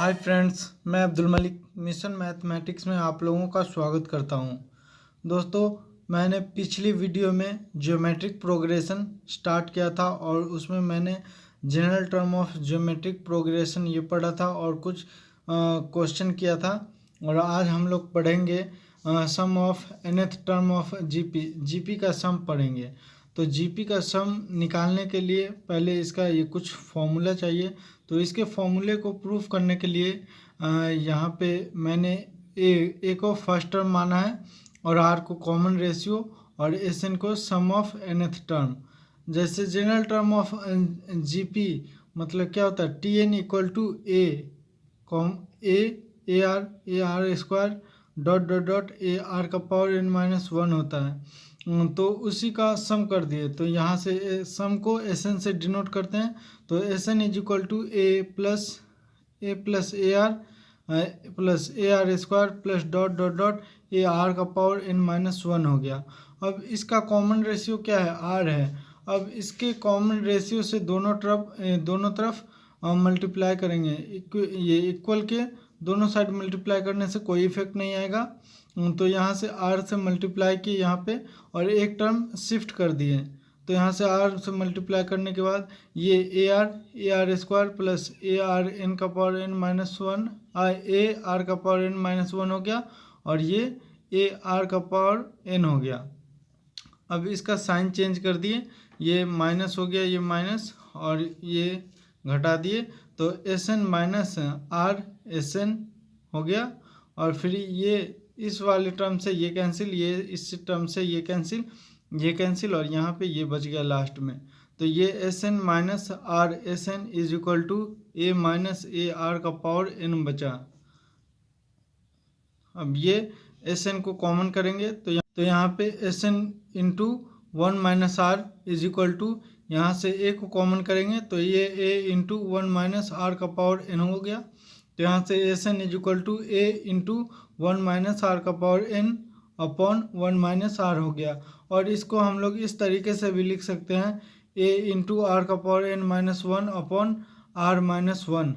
Hi friends, मैं Abdul Malik mission mathematics में आप लोगों का स्वागत करता हूं। दोस्तों, मैंने पिछली वीडियो में ज्योमेट्रिक प्रोग्रेशन स्टार्ट किया था और उसमें मैंने general term of geometric progression ये पढ़ा था और कुछ क्वेश्चन किया था। और आज हम लोग पढ़ेंगे sum of nth term of GP का सम पढ़ेंगे। तो जीपी का सम निकालने के लिए पहले इसका ये कुछ फॉर्मूला चाहिए। तो इसके फॉर्मूले को प्रूफ करने के लिए यहाँ पे मैंने ए को फर्स्ट टर्म माना है और आर को कॉमन रेशियो और एस एन को सम ऑफ nth टर्म। जैसे जनरल टर्म ऑफ जीपी मतलब क्या होता है, T N equal to A R square dot dot dot A R का पावर n माइनस वन होता है। तो उसी का सम कर दिए। तो यहाँ से सम को एस एन से डिनोट करते हैं। तो S N is equal to A plus A R square plus dot dot dot A R का पावर n माइनस वन हो गया। अब इसका कॉमन रेशियो क्या है, आर है। अब इसके कॉमन रेशियो से दोनों तरफ मल्टीप्लाई करेंगे। ये इक्वल के दोनों साइड मल्टीप्लाई करने से कोई इफेक्ट नहीं आएगा। तो यहाँ से आर से मल्टीप्लाई किए यहाँ पे और एक टर्म शिफ्ट कर दिए। तो यहाँ से आर से मल्टीप्लाई करने के बाद ये A R square plus A R N का power n minus one A R का पावर n माइनस वन हो गया और ये ए आर का पावर n हो गया। अब इसका साइन चेंज कर दिए, ये माइनस हो गया, ये माइनस और ये घटा दिए। तो S N minus R S N हो गया और फिर ये इस वाले टर्म से ये कैंसिल, ये इस टर्म से ये कैंसिल और यहाँ पे ये बच गया लास्ट में। तो ये S N minus R S N is equal to A minus A R का पावर n बचा। अब ये एस एन को कॉमन करेंगे तो यहाँ पे S N into one minus R is equal to, यहाँ से ए को कॉमन करेंगे तो ये A into one minus R का पावर n हो गया। तो यहाँ से S N is equal to A into one minus R का power n upon one minus R हो गया। और इसको हम लोग इस तरीके से भी लिख सकते हैं, ए इंटू आर का power n minus one upon R minus one.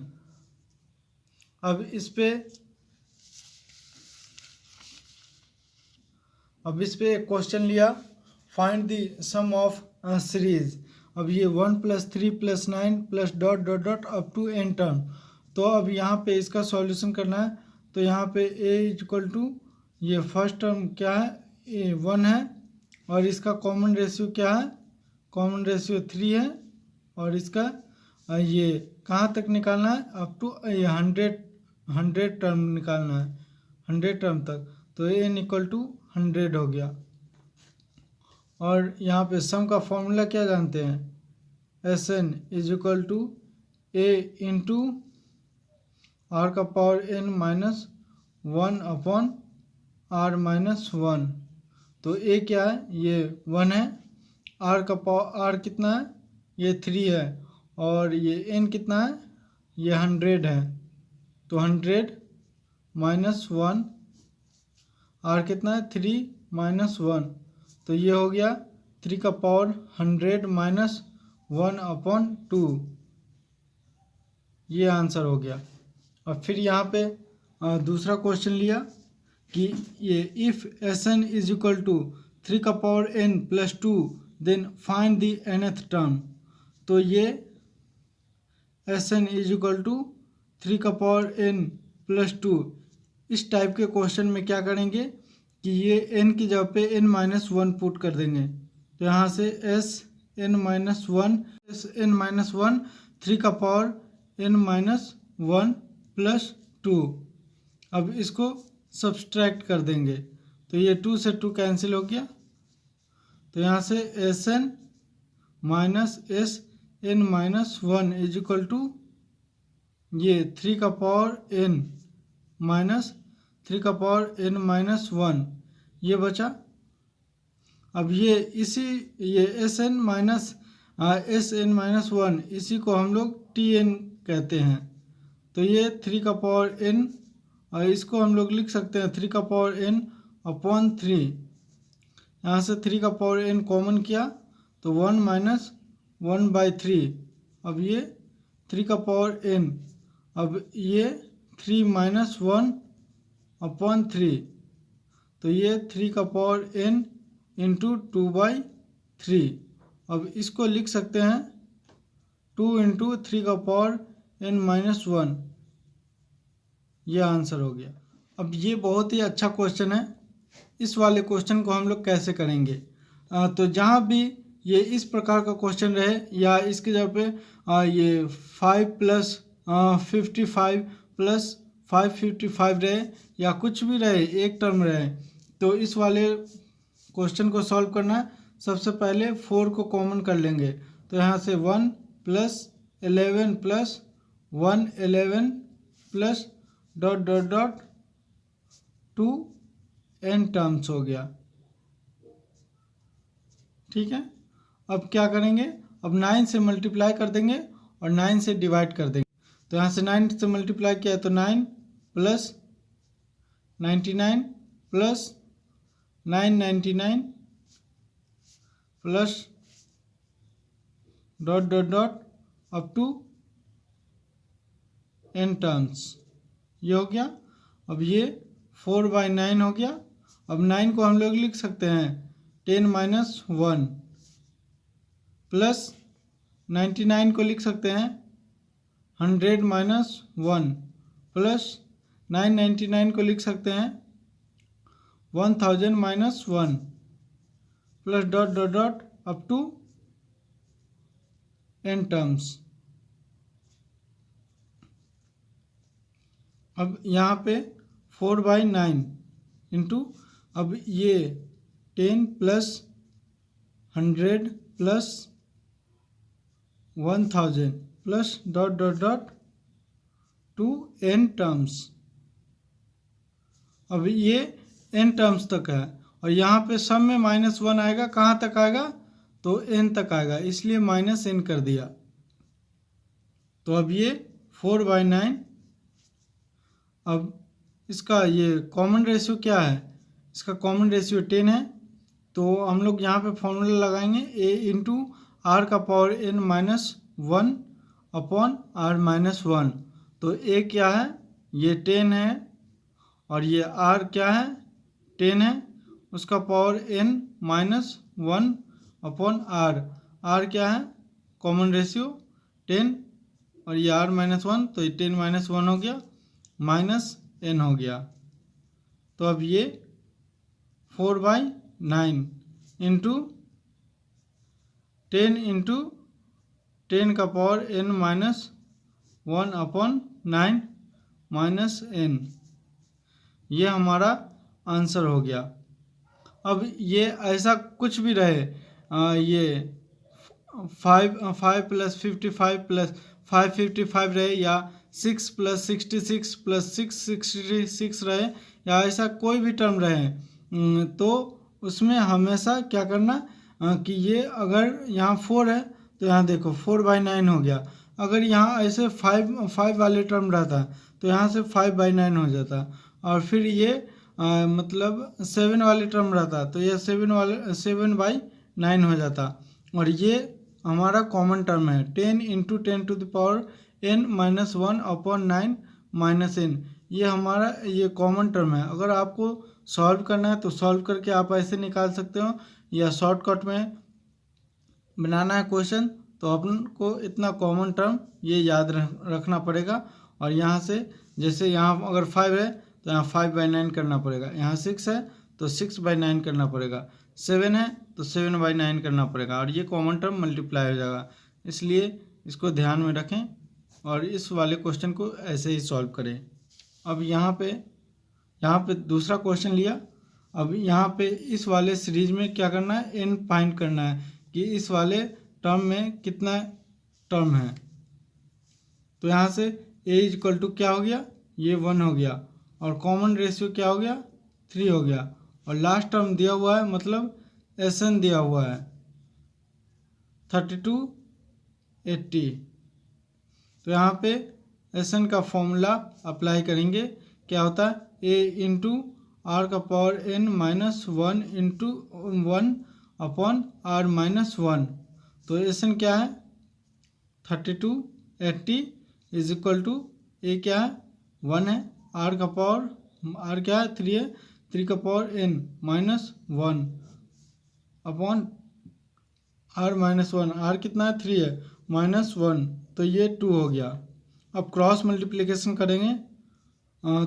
अब इस पे एक क्वेश्चन लिया, find the sum of series. अब ये 1 + 3 + 9 + dot dot dot up to n term. तो अब यहाँ पे इसका सॉल्यूशन करना है। तो यहाँ पे a इज इक्वल टू, ये फर्स्ट टर्म क्या है, ए 1 है और इसका कॉमन रेशियो क्या है, कॉमन रेशियो 3 है और इसका ये कहाँ तक निकालना है, अप टू 100 टर्म निकालना है, 100 टर्म तक। तो n इक्वल टू 100 हो गया। और यहाँ पे सम का फॉर्मूला क्या जानते हैं, S N is equal to A into R का power n minus one upon R minus one. तो ए क्या है, ये 1 है, आर का पावर आर कितना है, ये 3 है और ये n कितना है, ये 100 है। तो 100 माइनस वन, आर कितना है 3 माइनस वन। तो ये हो गया 3 का पावर 100 माइनस 1 अपॉन 2, ये आंसर हो गया। और फिर यहाँ पे दूसरा क्वेश्चन लिया कि ये if S N is equal to 3 का power n plus 2 then find the nth term. तो ये S N is equal to 3 का पावर n प्लस 2, इस टाइप के क्वेश्चन में क्या करेंगे कि ये n की जगह पे n माइनस वन पुट कर देंगे। तो यहाँ से एस एन माइनस वन 3 का power n minus one plus 2। अब इसको सब्सट्रैक्ट कर देंगे तो ये 2 से 2 कैंसिल हो गया। तो यहाँ से S N minus S N minus one is equal to ये 3 का पावर n माइनस 3 का पावर n माइनस वन, ये बचा। अब ये एस एन माइनस वन, इसी को हम लोग टी एन कहते हैं। तो ये 3 का पावर n और इसको हम लोग लिख सकते हैं 3 का पावर n अपॉन 3। यहाँ से 3 का पावर n कॉमन किया तो 1 माइनस 1/3। अब ये 3 का पावर n, अब ये 3 माइनस 1 अपॉन 3, तो ये 3 का पावर n इंटू 2/3। अब इसको लिख सकते हैं 2 इंटू 3 का पावर n माइनस 1। यह आंसर हो गया। अब ये बहुत ही अच्छा क्वेश्चन है। इस वाले क्वेश्चन को हम लोग कैसे करेंगे? तो जहाँ भी ये इस प्रकार का क्वेश्चन रहे या इसके जगह पे ये 5 प्लस 55 प्लस 555 रहे या कुछ भी रहे, एक टर्म रहे, तो इस वाले क्वेश्चन को सॉल्व करना है। सबसे पहले 4 को कॉमन कर लेंगे, तो यहाँ से 1 plus 11 plus 1 11 plus dot dot dot 2 n terms हो गया। ठीक है, अब क्या करेंगे? अब 9 से मल्टीप्लाई कर देंगे और 9 से डिवाइड कर देंगे। तो यहाँ से 9 से मल्टीप्लाई किया है तो 9 plus 99 plus 999 plus dot dot dot up to n terms. ये हो गया। अब ये 4/9 हो गया। अब 9 को हम लोग लिख सकते हैं 10 माइनस 1 प्लस 99 को लिख सकते हैं 100 माइनस 1 प्लस 999 को लिख सकते हैं 1000 minus 1 plus dot dot dot up to n terms. अब यहाँ पे 4/9 इंटू, अब ये 10 plus 100 plus 1000 plus dot dot dot 2n terms. अब ये n टर्म्स तक है और यहाँ पे सब में -1 आएगा। कहाँ तक आएगा? तो n तक आएगा, इसलिए -n कर दिया। तो अब ये 4/9। अब इसका ये कॉमन रेशियो क्या है? इसका कॉमन रेशियो 10 है। तो हम लोग यहाँ पे फॉर्मूला लगाएंगे a इंटू आर का power n minus 1 upon r minus 1। तो a क्या है? ये 10 है और ये r क्या है? 10 है। उसका power n minus 1 upon r। r क्या है? कॉमन रेशियो 10 और ये r माइनस 1, तो ये 10 माइनस 1 हो गया, माइनस n हो गया। तो अब ये 4/9 इंटू 10 इंटू 10 का power n minus 1 upon 9 minus n, ये हमारा आंसर हो गया। अब ये ऐसा कुछ भी रहे, ये 5 प्लस 55 प्लस 555 रहे या 6 प्लस 66 प्लस 666 रहे या ऐसा कोई भी टर्म रहे, तो उसमें हमेशा क्या करना कि ये अगर यहाँ 4 है तो यहाँ देखो 4/9 हो गया। अगर यहाँ ऐसे 5 वाले टर्म रहता तो यहाँ से 5/9 हो जाता। और फिर ये मतलब 7 वाले टर्म रहता तो ये 7/9 हो जाता। और ये हमारा कॉमन टर्म है 10 into 10 to the power n minus 1 upon 9 minus n। ये हमारा ये कॉमन टर्म है। अगर आपको सॉल्व करना है तो सॉल्व करके आप ऐसे निकाल सकते हो, या शॉर्टकट में बनाना है क्वेश्चन तो अपन को इतना कॉमन टर्म ये याद रखना पड़ेगा। और यहाँ से जैसे यहाँ अगर 5 है तो यहाँ 5/9 करना पड़ेगा, यहाँ 6 है तो 6/9 करना पड़ेगा, 7 है तो 7/9 करना पड़ेगा, और ये कॉमन टर्म मल्टीप्लाई हो जाएगा। इसलिए इसको ध्यान में रखें और इस वाले क्वेश्चन को ऐसे ही सॉल्व करें। अब यहाँ पे दूसरा क्वेश्चन लिया। अब यहाँ पे इस वाले सीरीज में क्या करना है? n फाइंड करना है कि इस वाले टर्म में कितना टर्म है। तो यहाँ से a इक्वल टू क्या हो गया? ये 1 हो गया और कॉमन रेशियो क्या हो गया? 3 हो गया। और लास्ट टर्म दिया हुआ है, मतलब SN दिया हुआ है 32 80। तो यहाँ पे SN का फॉर्मूला अप्लाई करेंगे। क्या होता है? a इंटू आर का power n minus 1 into 1 upon r minus 1। तो SN क्या है? 32 80 इज इक्वल टू a क्या है? 1 है, आर का पावर आर क्या है 3 है, 3 का power n -1 upon R -1, R कितना है 3 है -1, तो ये 2 हो गया। अब क्रॉस मल्टीप्लिकेशन करेंगे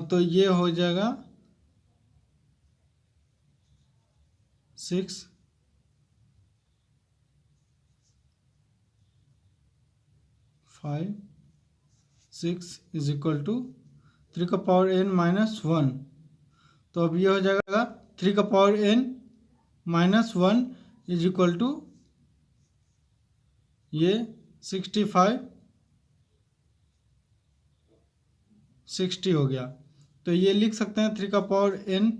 तो ये हो जाएगा 6 5 6 इज इक्वल टू 3 का पावर n -1, तो अब ये हो जाएगा 3 का power n -1 is equal to ये 65 60 हो गया। तो ये लिख सकते हैं 3 का power n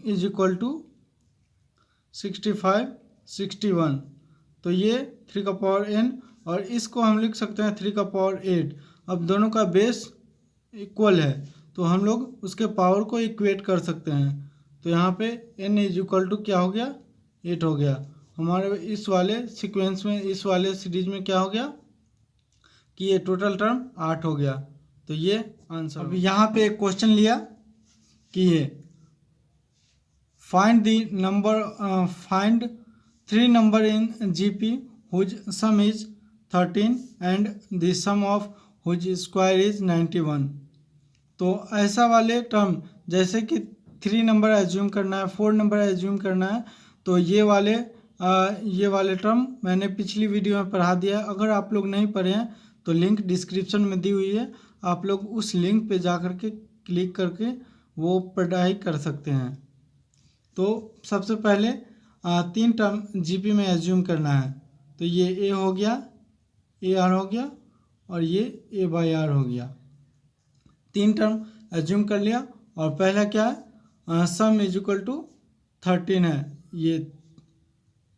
is equal to 65 61, तो ये 3 का पावर n, और इसको हम लिख सकते हैं 3 का पावर 8। अब दोनों का बेस इक्वल है तो हम लोग उसके पावर को इक्वेट कर सकते हैं, तो यहाँ पे n इज इक्वल टू क्या हो गया 8 हो गया। हमारे इस वाले सीक्वेंस में, इस वाले सीरीज में क्या हो गया कि ये टोटल टर्म 8 हो गया, तो ये आंसर। अब यहाँ पे एक क्वेश्चन लिया कि ये find find 3 number in GP whose sum is 13 and the sum of whose square is 91। तो ऐसा वाले टर्म जैसे कि 3 नंबर एज्यूम करना है, 4 नंबर एज्यूम करना है, तो ये वाले टर्म मैंने पिछली वीडियो में पढ़ा दिया है। अगर आप लोग नहीं पढ़े हैं तो लिंक डिस्क्रिप्शन में दी हुई है, आप लोग उस लिंक पे जा कर के क्लिक करके वो पढ़ाई कर सकते हैं। तो सबसे पहले 3 टर्म GP में एज्यूम करना है, तो ये A हो गया, AR हो गया, और ये A/R हो गया। 3 टर्म एज्यूम कर लिया, और पहला क्या है सम इज इक्वल टू 13 है ये,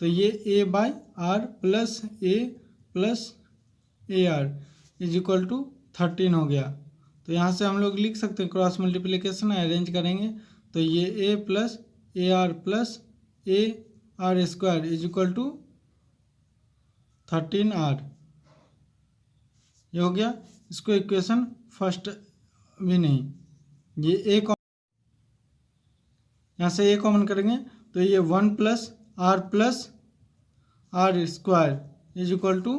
तो ये A/R plus A plus AR is equal to 13 हो गया। तो यहाँ से हम लोग लिख सकते हैं क्रॉस मल्टीप्लिकेशन अरेंज करेंगे, तो ये A plus AR plus AR square is equal to 13R, ये हो गया। इसको इक्वेशन फर्स्ट भी नहीं, ये यहाँ से A कॉमन करेंगे, तो ये 1 plus R square is equal to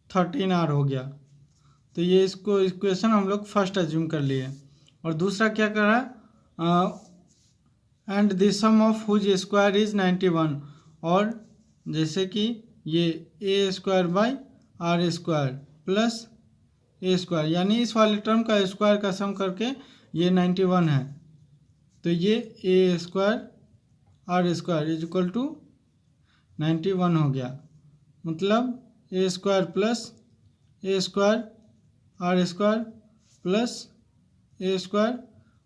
13R हो गया। तो ये इसको इक्वेशन हम लोग फर्स्ट एज्यूम कर लिए। और दूसरा क्या कर रहा है and the sum of whose square is 91, और जैसे कि ये A square by R square plus A square, यानी इस वाले टर्म का स्क्वायर का सम करके ये 91 है, तो ये A square R square is equal to 91 हो गया। मतलब A square plus A square R square plus A square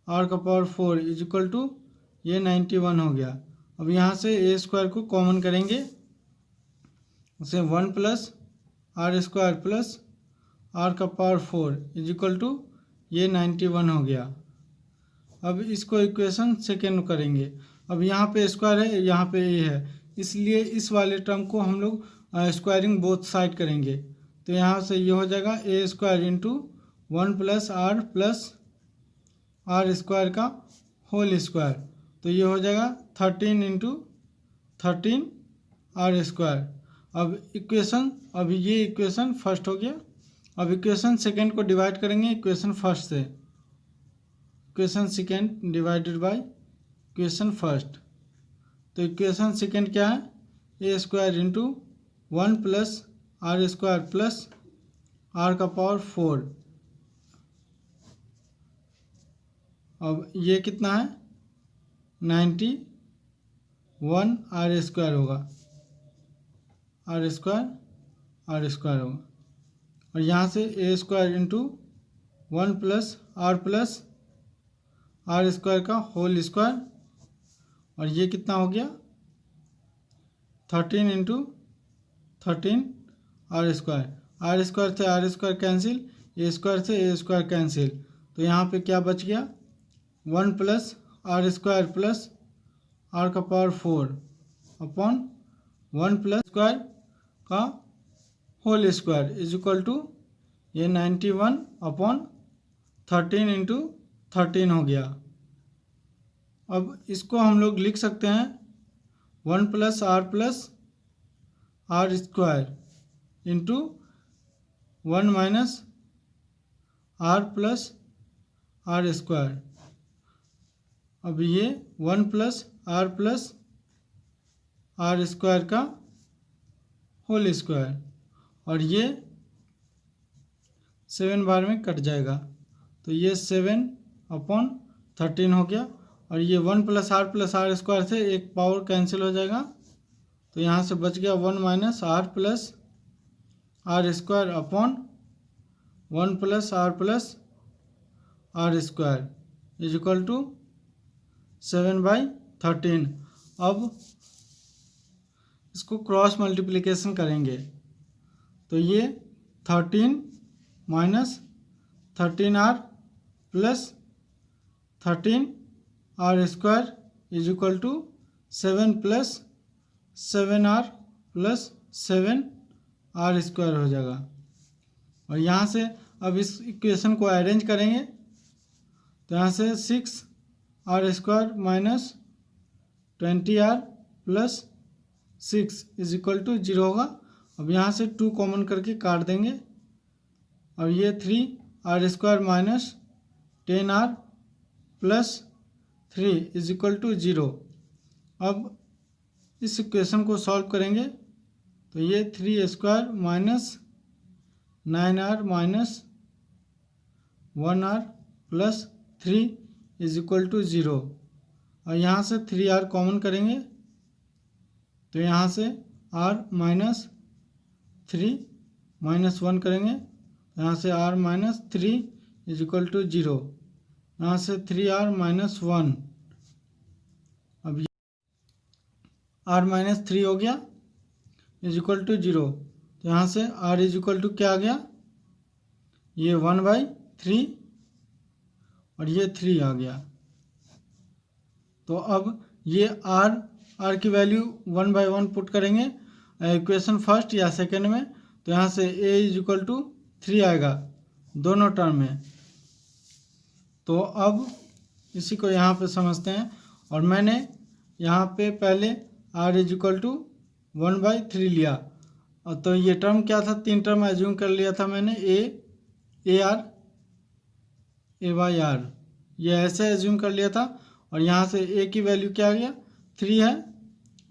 R का पावर 4 इज इक्वल टू ये 91 हो गया। अब यहाँ से A स्क्वायर को कॉमन करेंगे, उसे 1 plus R square plus R का पावर 4 इज इक्वल टू ये 91 हो गया। अब इसको इक्वेशन सेकेंड करेंगे। अब यहाँ पे स्क्वायर है, यहाँ पे A है, इसलिए इस वाले टर्म को हम लोग स्क्वायरिंग बोथ साइड करेंगे, तो यहाँ से ये हो जाएगा A square into 1 plus R square का होल स्क्वायर, तो ये हो जाएगा 13 इंटू 13 R स्क्वायर। अब ये इक्वेशन फर्स्ट हो गया। अब इक्वेशन सेकेंड को डिवाइड करेंगे इक्वेशन फर्स्ट से, equation second divided by equation first, तो इक्वेशन सेकेंड क्या है A square into 1 plus R square plus R का पावर 4। अब ये कितना है 91 R स्क्वायर होगा, R स्क्वायर होगा। और यहाँ से A square into 1 plus R square का होल स्क्वायर, और ये कितना हो गया 13 इंटू 13 R स्क्वायर से R square cancel, A square से A स्क्वायर कैंसिल, तो यहाँ पे क्या बच गया 1 plus R square plus R का पावर 4 अपॉन 1 प्लस स्क्वायर का whole square is equal to ये 91 अपॉन 13 इंटू 13 हो गया। अब इसको हम लोग लिख सकते हैं 1 plus R square into 1 minus R plus R square. अब ये 1 प्लस आर स्क्वायर का होल स्क्वायर, और ये 7 बार में कट जाएगा, तो ये 7/13 हो गया। और ये 1 प्लस आर स्क्वायर से एक पावर कैंसिल हो जाएगा, तो यहाँ से बच गया 1 minus R plus R square upon 1 plus R square is equal to 7/13। अब इसको क्रॉस मल्टीप्लिकेशन करेंगे, तो ये 13 minus 13r plus 13r square is equal to 7 plus 7r plus 7r square हो जाएगा। और यहाँ से अब इस इक्वेशन को अरेंज करेंगे, तो यहाँ से 6r square minus 20r plus 6 is equal to 0 होगा। अब यहाँ से 2 कॉमन करके काट देंगे, और ये 3r square minus 10r plus 3 is equal to 0। अब इस इक्वेशन को सॉल्व करेंगे, तो ये 3 square minus 9r minus 1r plus 3 is equal to 0। और यहाँ से 3r कॉमन करेंगे, तो यहाँ से r माइनस 3 माइनस 1 करेंगे, यहाँ से r minus 3 is equal to 0। यहाँ से 3r माइनस 1, अब r माइनस 3 हो गया इज इक्वल टू 0। तो यहाँ से r इज इक्वल टू क्या आ गया, ये 1/3 और ये 3 आ गया। तो अब ये r की वैल्यू 1/1 पुट करेंगे इक्वेशन फर्स्ट या सेकंड में, तो यहाँ से a इज इक्वल टू 3 आएगा दोनों टर्म में। तो अब इसी को यहाँ पे समझते हैं, और मैंने यहाँ पे पहले r इज इक्वल टू 1/3 लिया, और तो ये टर्म क्या था, 3 टर्म एज्यूम कर लिया था मैंने, a बाई आर, ये ऐसे एज्यूम कर लिया था। और यहाँ से a की वैल्यू क्या आ गया, 3 है,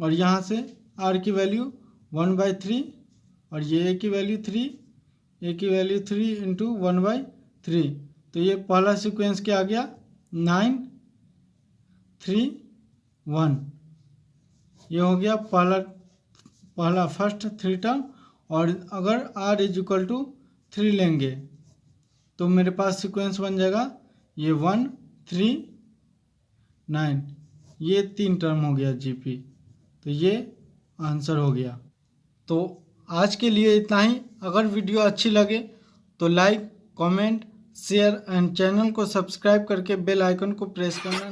और यहाँ से r की वैल्यू 1/3, और ये a की वैल्यू 3 इंटू 1/3। तो ये पहला सीक्वेंस क्या आ गया, 9 3 1, ये हो गया पहला फर्स्ट 3 टर्म। और अगर r इज इक्वल टू 3 लेंगे, तो मेरे पास सीक्वेंस बन जाएगा ये 1 3 9, ये 3 टर्म हो गया जीपी। तो ये आंसर हो गया। तो आज के लिए इतना ही। अगर वीडियो अच्छी लगे तो like, comment, share and channel को सब्सक्राइब करके बेल आइकन को प्रेस करना